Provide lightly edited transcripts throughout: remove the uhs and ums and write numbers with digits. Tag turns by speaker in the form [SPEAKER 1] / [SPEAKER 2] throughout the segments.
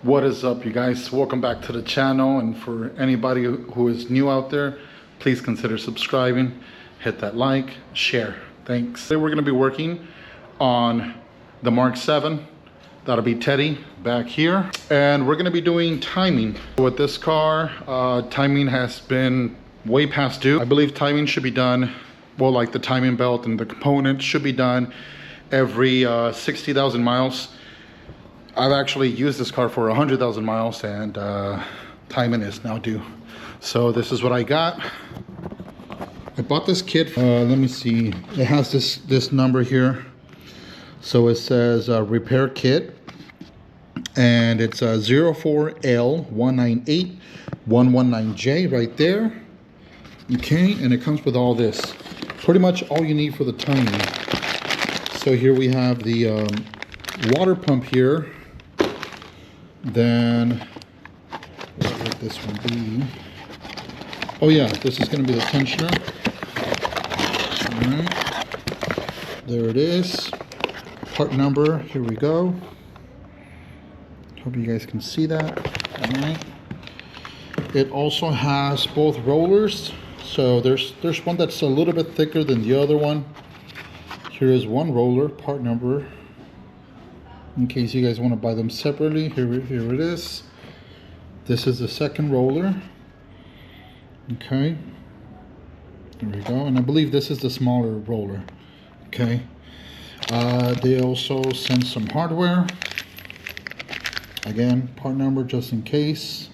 [SPEAKER 1] What is up, you guys? Welcome back to the channel, and for anybody who is new out there, please consider subscribing, hit that like, share. Thanks. Today we're going to be working on the MK7. That'll be Teddy back here, and we're going to be doing timing with this car. Timing has been way past due. I believe timing should be done, well, like the timing belt and the components should be done every 60,000 miles. I've actually used this car for 100,000 miles, and timing is now due. So this is what I got. I bought this kit. Let me see. It has this number here. So it says repair kit, and it's 04L198119J right there. Okay, and it comes with all this. Pretty much all you need for the timing. So here we have the water pump here. Then what would this one be? Oh yeah, this is going to be the tensioner. All right, there it is. Part number. Here we go. Hope you guys can see that. All right. It also has both rollers. So there's one that's a little bit thicker than the other one. Here is one roller, part number. In case you guys want to buy them separately, here it is. This is the second roller. Okay. There we go. And I believe this is the smaller roller. Okay. They also sent some hardware. Again, part number just in case.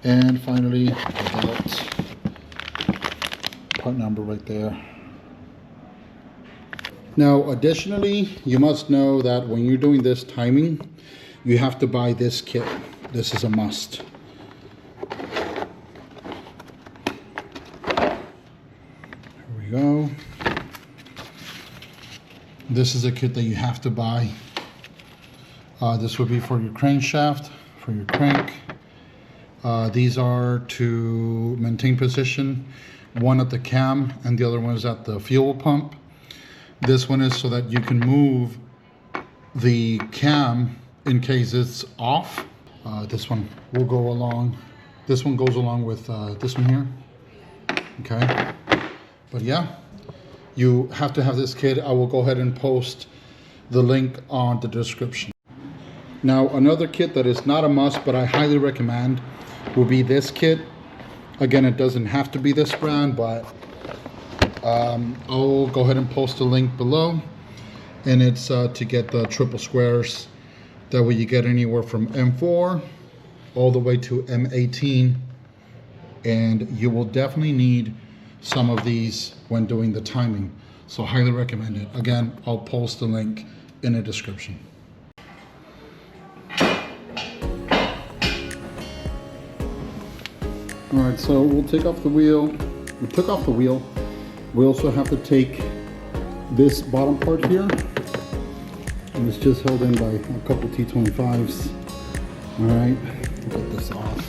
[SPEAKER 1] And finally, the belt. Part number right there. Now, additionally, you must know that when you're doing this timing, you have to buy this kit. This is a must. Here we go. This is a kit that you have to buy. This would be for your crankshaft, for your crank. These are to maintain position. One at the cam and the other one is at the fuel pump. This one is so that you can move the cam in case it's off. This one will go along. This one goes along with this one here. Okay. But yeah, you have to have this kit. I will go ahead and post the link on the description. Now, another kit that is not a must, but I highly recommend, will be this kit. Again, it doesn't have to be this brand, but I'll go ahead and post a link below, and it's to get the triple squares. That way you get anywhere from M4 all the way to M18, and you will definitely need some of these when doing the timing. So highly recommend it. Again, I'll post the link in the description. All right, so we'll take off the wheel. We took off the wheel. We also have to take this bottom part here, and it's just held in by a couple T25s. All right, get this off.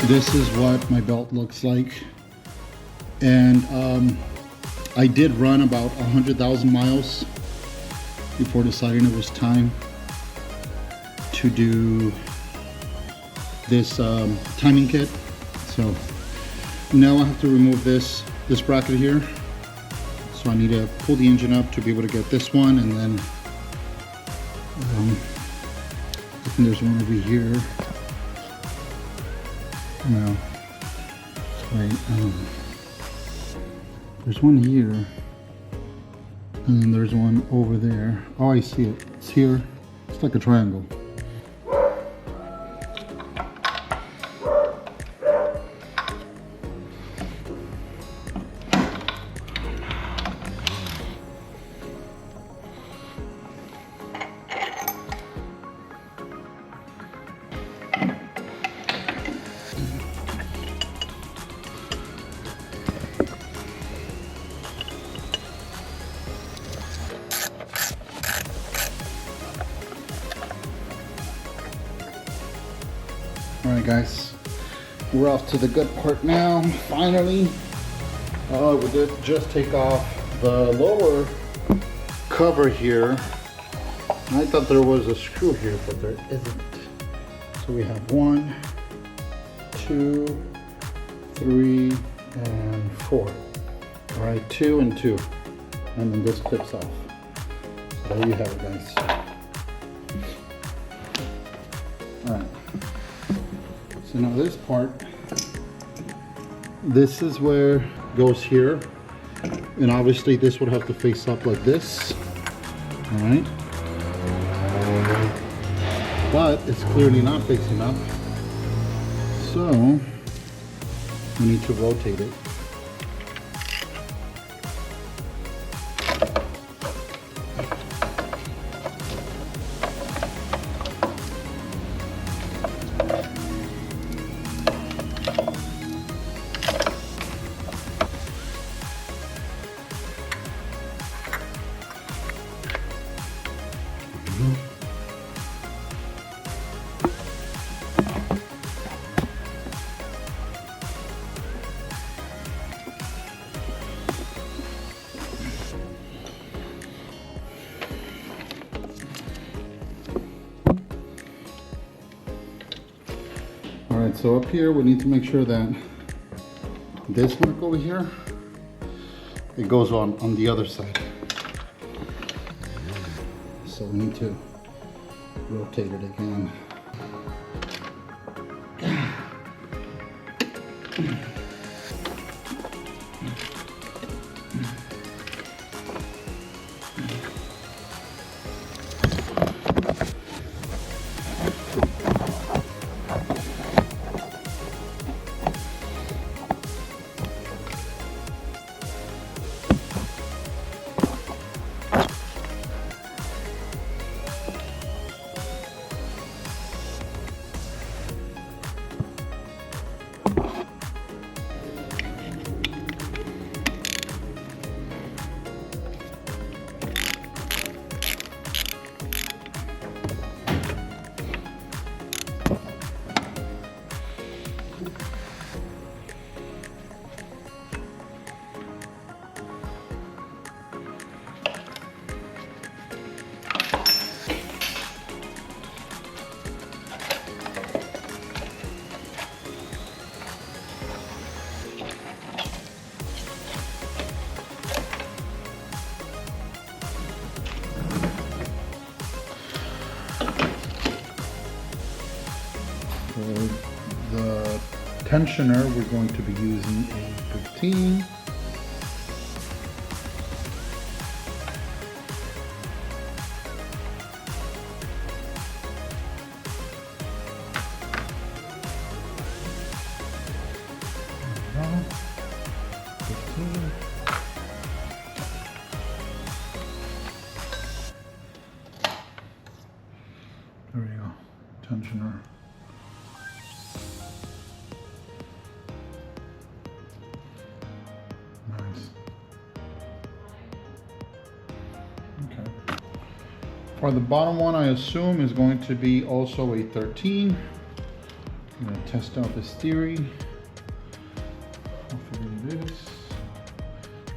[SPEAKER 1] This is what my belt looks like. And I did run about 100,000 miles before deciding it was time to do this timing kit. So now I have to remove this bracket here. So I need to pull the engine up to be able to get this one, and then I think there's one over here. No, wait, there's one here, and then there's one over there. Oh, I see it. It's here. It's like a triangle. Alright guys, we're off to the good part now, finally. We did just take off the lower cover here. I thought there was a screw here, but there isn't. So we have 1, 2, 3, and 4. Alright, 2 and 2. And then this clips off. So there you have it, guys. Alright. So now this part, this is where it goes here, and obviously this would have to face up like this, all right? But it's clearly not facing up, so we need to rotate it. Alright, so up here we need to make sure that this mark over here, it goes on the other side. So we need to rotate it again. For the tensioner, we're going to be using a 15. There we go, tensioner. Nice. Okay. For the bottom one, I assume is going to be also a 13. I'm gonna test out this theory. How figured it is.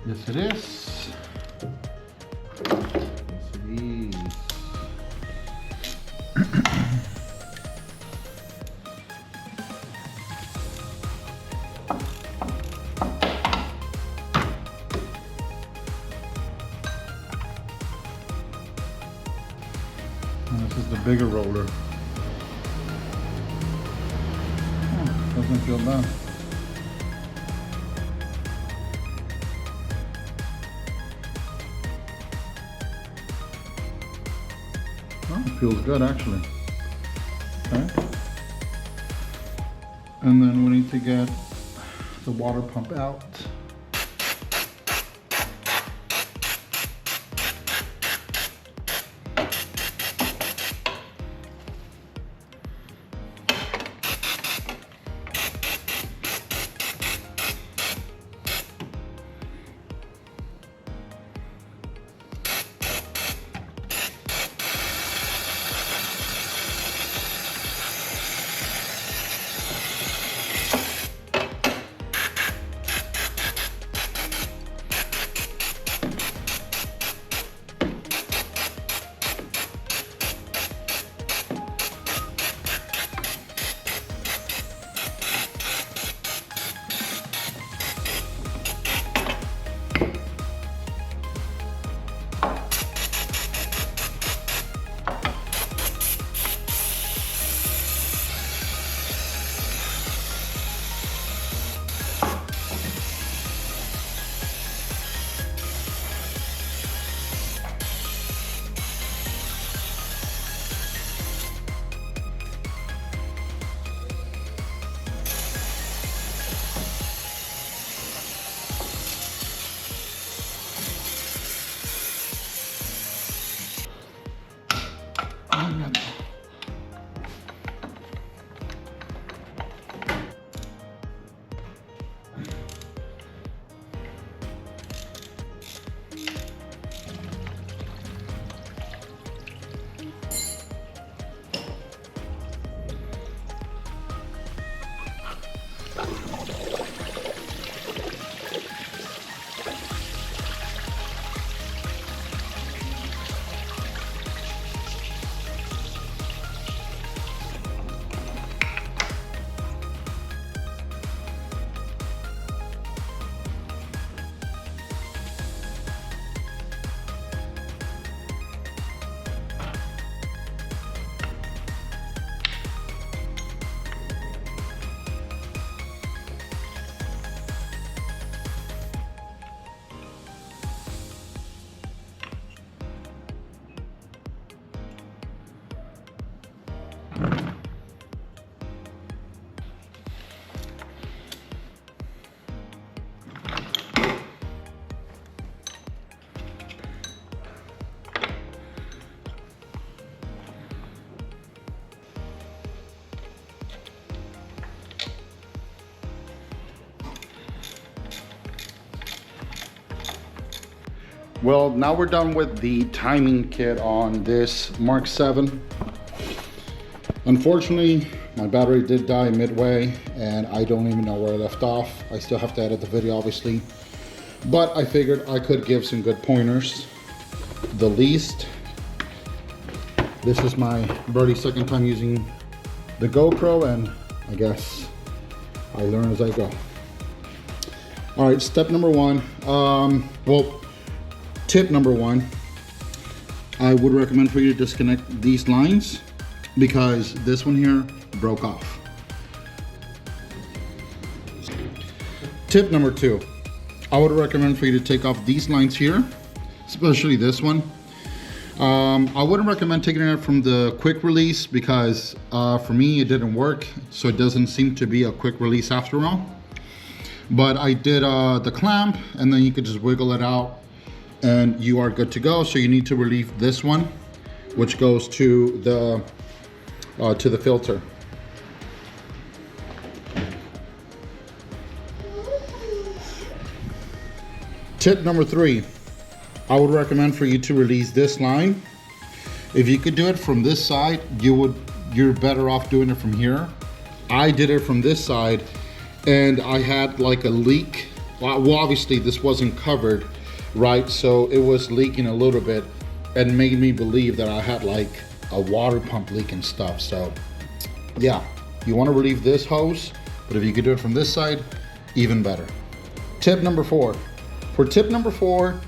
[SPEAKER 1] Yes, it is. Yes, it is. And this is the bigger roller. Oh, doesn't feel bad. Oh, it feels good actually. Okay. And then we need to get the water pump out. Well, now we're done with the timing kit on this MK7. Unfortunately, my battery did die midway and I don't even know where I left off. I still have to edit the video, obviously. But I figured I could give some good pointers. The least, this is my birdie second time using the GoPro, and I guess I learn as I go. All right, step number one, tip number one, I would recommend for you to disconnect these lines because this one here broke off. Tip number two, I would recommend for you to take off these lines here, especially this one. I wouldn't recommend taking it out from the quick release because for me it didn't work, so it doesn't seem to be a quick release after all. But I did the clamp, and then you could just wiggle it out and you are good to go. So you need to relieve this one, which goes to the filter. Tip number three, I would recommend for you to release this line. If you could do it from this side, you're better off doing it from here. I did it from this side and I had like a leak. Well, obviously this wasn't covered, right? So it was leaking a little bit and made me believe that I had like a water pump leak and stuff. So yeah, you want to relieve this hose, but if you could do it from this side, even better. Tip number 4. For tip number 4,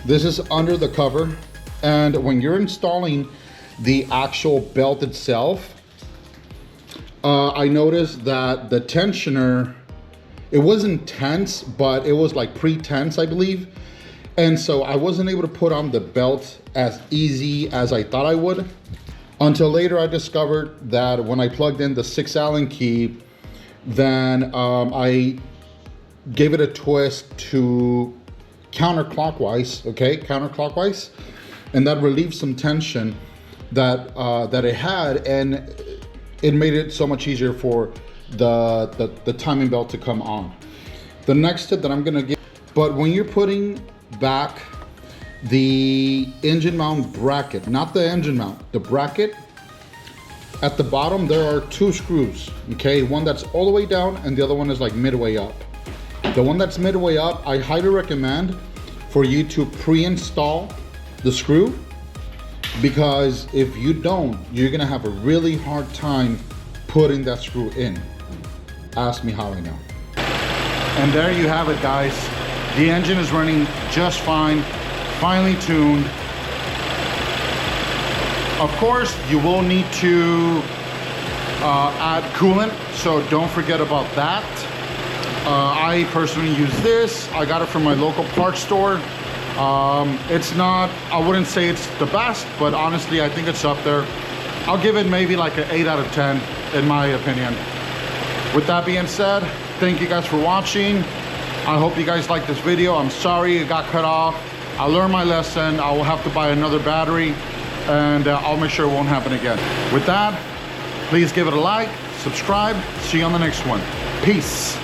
[SPEAKER 1] this is under the cover. And when you're installing the actual belt itself, I noticed that the tensioner, it wasn't tense, but it was like pre-tense, I believe. And so I wasn't able to put on the belt as easy as I thought I would, until later I discovered that when I plugged in the 6 Allen key, then I gave it a twist to counterclockwise, okay, counterclockwise, and that relieved some tension that that it had, and it made it so much easier for the timing belt to come on. The next tip that I'm gonna give, but when you're putting back the engine mount bracket, not the engine mount, the bracket, at the bottom there are 2 screws, okay? One that's all the way down and the other one is like midway up. The one that's midway up, I highly recommend for you to pre-install the screw, because if you don't, you're gonna have a really hard time putting that screw in. Ask me how I know. And there you have it, guys. The engine is running just fine, finely tuned. Of course, you will need to add coolant, so don't forget about that. I personally use this. I got it from my local parts store. It's not, I wouldn't say it's the best, but honestly, I think it's up there. I'll give it maybe like an 8 out of 10, in my opinion. With that being said, thank you guys for watching. I hope you guys liked this video. I'm sorry it got cut off. I learned my lesson. I will have to buy another battery, and I'll make sure it won't happen again. With that, please give it a like, subscribe. See you on the next one. Peace.